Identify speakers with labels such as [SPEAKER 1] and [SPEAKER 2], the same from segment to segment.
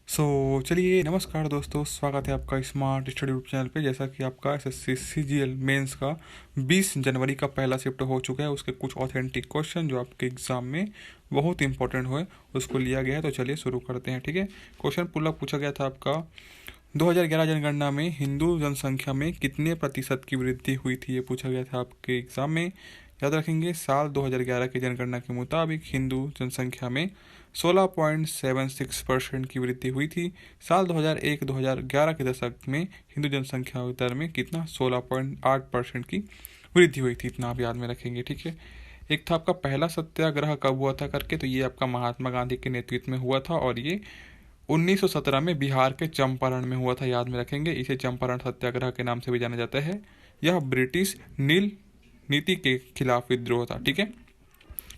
[SPEAKER 1] चलिए नमस्कार दोस्तों, स्वागत है आपका स्मार्ट स्टडी ग्रुप चैनल पे। जैसा कि आपका एसएससी सीजीएल मेंस का 20 जनवरी का पहला शिफ्ट हो चुका है, उसके कुछ ऑथेंटिक क्वेश्चन जो आपके एग्जाम में बहुत इंपॉर्टेंट हुए उसको लिया गया है। तो चलिए शुरू करते हैं। ठीक है, क्वेश्चन पूरा पूछा गया था आपका 2011 जनगणना में हिंदू जनसंख्या में कितने प्रतिशत की वृद्धि हुई थी, ये पूछा गया था आपके एग्जाम में। याद रखेंगे, साल 2011 की जनगणना के मुताबिक हिंदू जनसंख्या में 16.76% की वृद्धि हुई थी। साल 2001-2011 के दशक में हिंदू जनसंख्या दर में कितना 16.8% की वृद्धि हुई थी, इतना आप याद में रखेंगे। ठीक है, एक था आपका पहला सत्याग्रह कब हुआ था करके, तो ये आपका महात्मा गांधी के नेतृत्व में हुआ था और ये 1917 में बिहार के चंपारण में हुआ था, याद में रखेंगे। इसे चंपारण सत्याग्रह के नाम से भी जाना जाता है। यह ब्रिटिश नील नीति के खिलाफ विद्रोह था। ठीक है,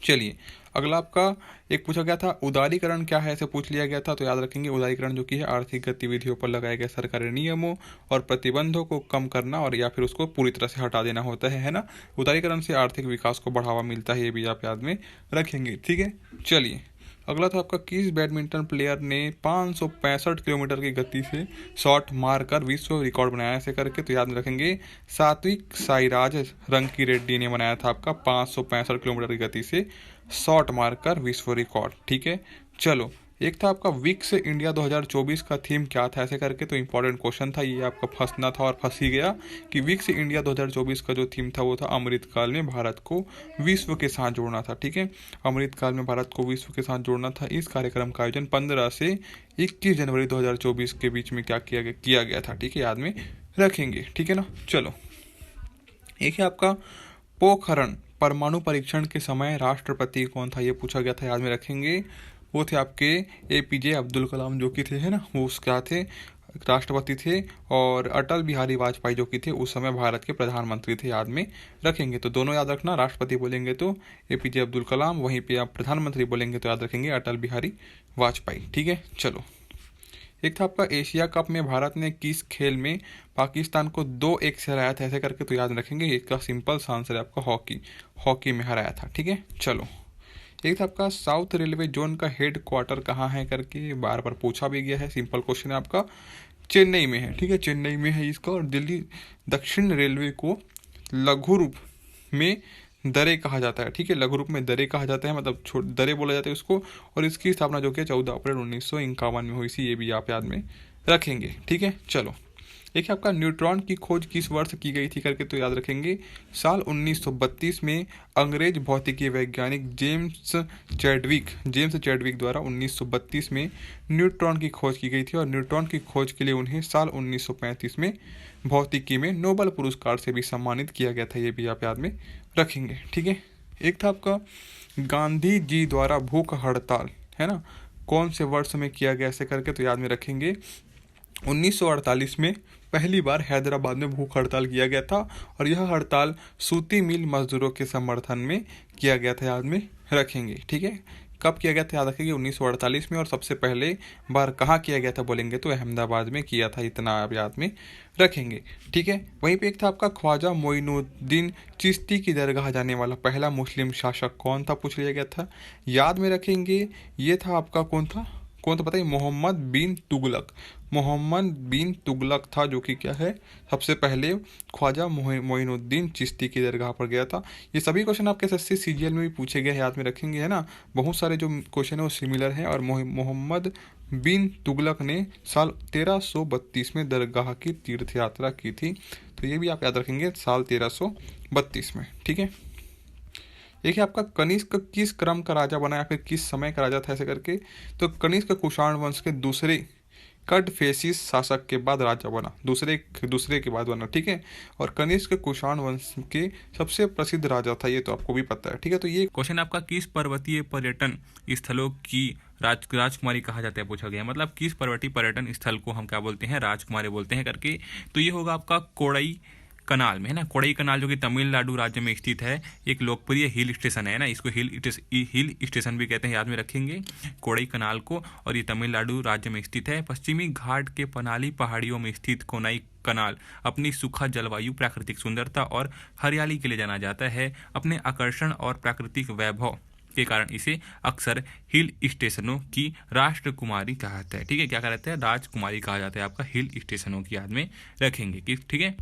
[SPEAKER 1] चलिए अगला आपका एक पूछा गया था उदारीकरण क्या है, ऐसे पूछ लिया गया था। तो याद रखेंगे, उदारीकरण जो कि है आर्थिक गतिविधियों पर लगाए गए सरकारी नियमों और प्रतिबंधों को कम करना और या फिर उसको पूरी तरह से हटा देना होता है ना। उदारीकरण से आर्थिक विकास को बढ़ावा मिलता है, ये भी आप याद में रखेंगे। ठीक है, चलिए अगला था आपका किस बैडमिंटन प्लेयर ने 565 किलोमीटर की गति से शॉट मारकर विश्व रिकॉर्ड बनाया, ऐसे करके। तो याद में रखेंगे, सात्विक साईराज रंकी रेड्डी ने बनाया था आपका 565 किलोमीटर की गति से शॉट मारकर विश्व रिकॉर्ड। ठीक है, चलो एक था आपका विक्स इंडिया 2024 का थीम क्या था, ऐसे करके। तो इंपॉर्टेंट क्वेश्चन था ये, आपका फंसना था और फंस ही गया कि विक्स इंडिया 2024 का जो थीम था वो था अमृतकाल में भारत को विश्व के साथ जोड़ना था। ठीक है, अमृतकाल में भारत को विश्व के साथ जोड़ना था। इस कार्यक्रम का आयोजन 15 से 21 जनवरी 2024 के बीच में क्या किया गया था। ठीक है, याद में रखेंगे। ठीक है ना, चलो एक है आपका पोखरण परमाणु परीक्षण के समय राष्ट्रपति कौन था, ये पूछा गया था, याद में रखेंगे। वो थे आपके एपीजे अब्दुल कलाम जो कि थे, है ना, वो क्या थे, राष्ट्रपति थे। और अटल बिहारी वाजपेयी जो कि थे उस समय भारत के प्रधानमंत्री थे, याद में रखेंगे। तो दोनों याद रखना, राष्ट्रपति बोलेंगे तो एपीजे अब्दुल कलाम, वहीं पे आप प्रधानमंत्री बोलेंगे तो याद रखेंगे अटल बिहारी वाजपेयी। ठीक है, चलो एक था आपका एशिया कप में भारत ने किस खेल में पाकिस्तान को 2-1 से हराया था, ऐसे करके। तो याद रखेंगे, इसका सिंपल सा आंसर है आपका हॉकी में हराया था। ठीक है, चलो एक था आपका साउथ रेलवे जोन का हेड क्वार्टर कहाँ है करके, बार बार पूछा भी गया है। सिंपल क्वेश्चन है आपका, चेन्नई में है। ठीक है, चेन्नई में है इसका। और दिल्ली दक्षिण रेलवे को लघु रूप में दरे कहा जाता है। ठीक है, लघु रूप में दरे कहा जाता है, मतलब दरे बोला जाता है उसको। और इसकी स्थापना जो कि 14 अप्रैल 1951 में हुई थी, ये भी आप याद में रखेंगे। ठीक है, चलो एक है आपका न्यूट्रॉन की खोज किस वर्ष की गई थी करके। तो याद रखेंगे, साल 1932 में अंग्रेज भौतिकी वैज्ञानिक जेम्स चैडविक द्वारा 1932 में न्यूट्रॉन की खोज की गई थी। और न्यूट्रॉन की खोज के लिए उन्हें साल 1935 में भौतिकी में नोबेल पुरस्कार से भी सम्मानित किया गया था, ये भी आप याद में रखेंगे। ठीक है, एक था आपका गांधी जी द्वारा भूख हड़ताल, है ना, कौन से वर्ष में किया गया, ऐसे करके। तो याद में रखेंगे, 1948 में पहली बार हैदराबाद में भूख हड़ताल किया गया था। और यह हड़ताल सूती मिल मजदूरों के समर्थन में किया गया था, याद में रखेंगे। ठीक है, कब किया गया था, याद रखेंगे 1948 में। और सबसे पहले बार कहाँ किया गया था बोलेंगे तो अहमदाबाद में किया था, इतना आप याद में रखेंगे। ठीक है, वहीं पे एक था आपका ख्वाजा मोइनुद्दीन चिश्ती की दरगाह जाने वाला पहला मुस्लिम शासक कौन था, पूछ लिया गया था, याद में रखेंगे। ये था आपका कौन था बताइए, मोहम्मद बिन तुगलक था, जो कि क्या है, सबसे पहले ख्वाजा मोइनुद्दीन चिश्ती की दरगाह पर गया था। ये सभी क्वेश्चन आपके एसएससी सीजीएल में भी पूछे गए हैं, याद में रखेंगे, है ना। बहुत सारे जो क्वेश्चन है वो सिमिलर हैं। और मोहम्मद बिन तुगलक ने साल 1332 में दरगाह की तीर्थ यात्रा की थी, तो ये भी आप याद रखेंगे, साल 1332 में। ठीक है, एक है आपका कनिष्क किस क्रम का राजा बना या फिर किस समय का राजा था, ऐसे करके। तो कनिष्क कुषाण वंश के दूसरे कडफेसिस शासक के बाद राजा बना, दूसरे के बाद बना। ठीक है, और कनिष्क कुषाण वंश के सबसे प्रसिद्ध राजा था, ये तो आपको भी पता है। ठीक है, तो ये क्वेश्चन आपका किस पर्वतीय पर्यटन स्थलों की राजकुमारी कहा जाता है, पूछा गया। मतलब किस पर्वतीय पर्यटन स्थल को हम क्या बोलते हैं, राजकुमारी बोलते हैं करके। तो ये होगा आपका कोड़ई कनाल में, है ना। कोड़ई कनाल जो कि तमिलनाडु राज्य में स्थित है, एक लोकप्रिय हिल स्टेशन है ना, इसको हिल स्टेशन भी कहते हैं, याद में रखेंगे कोड़ई कनाल को। और ये तमिलनाडु राज्य में स्थित है। पश्चिमी घाट के पनाली पहाड़ियों में स्थित कोनाई कनाल अपनी सूखा जलवायु, प्राकृतिक सुंदरता और हरियाली के लिए जाना जाता है। अपने आकर्षण और प्राकृतिक वैभव
[SPEAKER 2] के कारण इसे अक्सर हिल स्टेशनों की राजकुमारी कहा जाता है। ठीक है, क्या कहा जाता है? राजकुमारी कहा जाता है आपका हिल स्टेशनों की याद में रखेंगे कि ठीक है।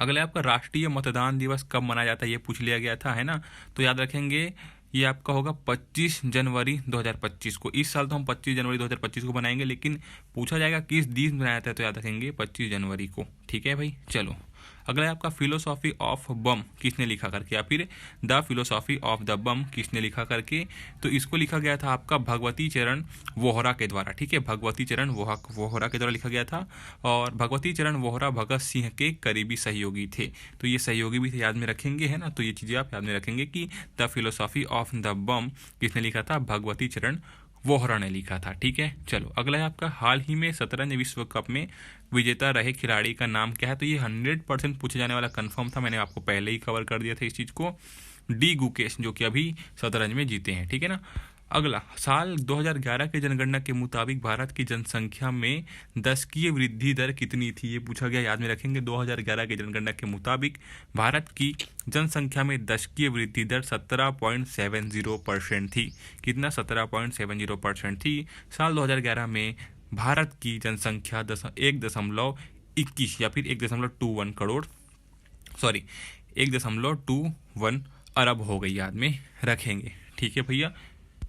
[SPEAKER 2] अगले आपका राष्ट्रीय मतदान दिवस कब मनाया जाता है ये पूछ लिया गया था, है ना। तो याद रखेंगे ये आपका होगा 25 जनवरी 2025 को। इस साल तो हम 25 जनवरी 2025 को बनाएंगे, लेकिन पूछा जाएगा किस दिन बनाया जाता है तो याद रखेंगे 25 जनवरी को। ठीक है भाई, चलो अगला है आपका फिलोसॉफी ऑफ बम किसने लिखा करके, या फिर द फिलोसॉफी ऑफ द बम किसने लिखा करके। तो इसको लिखा गया था आपका भगवती चरण वोहरा के द्वारा। ठीक है, भगवती चरण वोहरा के द्वारा लिखा गया था। और भगवती चरण वोहरा भगत सिंह के करीबी सहयोगी थे। तो ये सहयोगी भी थे, याद में रखेंगे, है ना। तो ये चीज़ें आप याद में रखेंगे कि द फिलोसॉफी ऑफ द बम किसने लिखा था? भगवती चरण वोहरा ने लिखा था। ठीक है, चलो अगला है आपका हाल ही में शतरंज विश्व कप में विजेता रहे खिलाड़ी का नाम क्या है। तो ये 100% पूछे जाने वाला कंफर्म था, मैंने आपको पहले ही कवर कर दिया था इस चीज़ को। डी गुकेश, जो कि अभी शतरंज में जीते हैं। ठीक है ना। अगला, साल 2011 के जनगणना के मुताबिक भारत की जनसंख्या में दशकीय वृद्धि दर कितनी थी ये पूछा गया, याद में रखेंगे। 2011 के जनगणना के मुताबिक भारत की जनसंख्या में दशकीय वृद्धि दर 17.70% थी। कितना? 17.70% थी। साल 2011 में भारत की जनसंख्या 1.21 या फिर 1.21 करोड़, सॉरी 1.21 अरब हो गई, याद में रखेंगे। ठीक है भैया,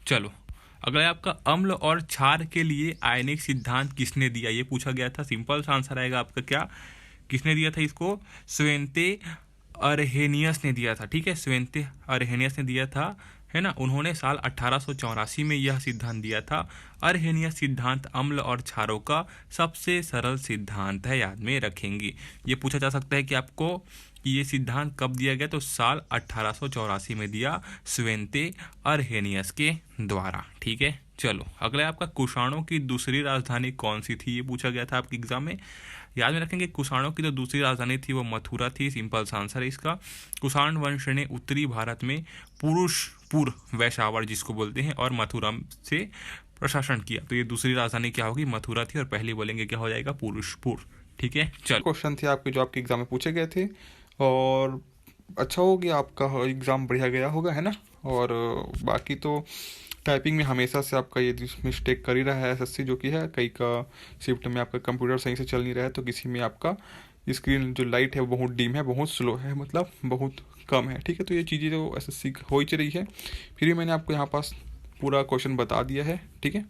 [SPEAKER 2] चलो अगला है आपका अम्ल और क्षार के लिए आयनिक सिद्धांत किसने दिया ये पूछा गया था। सिंपल सा आंसर आएगा आपका क्या, किसने दिया था इसको? स्वेंते अरहेनियस ने दिया था। ठीक है, स्वेंते अरहेनियस ने दिया था, है ना। उन्होंने साल 1884 में यह सिद्धांत दिया था। अरहेनियस सिद्धांत अम्ल और क्षारों का सबसे सरल सिद्धांत है, याद में रखेंगे। ये पूछा जा सकता है कि आपको कि ये सिद्धांत कब दिया गया, तो साल 1884 में दिया स्वेंते अरहेनियस के द्वारा। ठीक है, चलो अगला आपका कुषाणों की दूसरी राजधानी कौन सी थी ये पूछा गया था आपके एग्जाम में। याद में रखेंगे कुषाणों की जो दूसरी राजधानी थी वो मथुरा थी। सिंपल सा आंसर है इसका। कुषाण वंश ने उत्तरी भारत में पुरुषपुर वैशावर जिसको बोलते हैं और मथुरा से प्रशासन किया। तो ये दूसरी राजधानी क्या होगी? मथुरा थी। और पहले बोलेंगे क्या हो जाएगा? पुरुषपुर। ठीक है, चलो
[SPEAKER 1] क्वेश्चन थे आपके जो आपके एग्ज़ाम में पूछे गए थे, और अच्छा हो गया आपका एग्ज़ाम बढ़िया गया होगा, है ना। और बाकी तो टाइपिंग में हमेशा से आपका ये मिस्टेक कर ही रहा है एसएससी, जो कि है कई का शिफ्ट में आपका कंप्यूटर सही से चल नहीं रहा है, तो किसी में आपका स्क्रीन जो लाइट है वो बहुत डिम है, बहुत स्लो है, मतलब बहुत कम है। ठीक है, तो ये चीज़ें तो एसएससी हो ही रही है। फिर भी मैंने आपको यहाँ पास पूरा क्वेश्चन बता दिया है। ठीक है।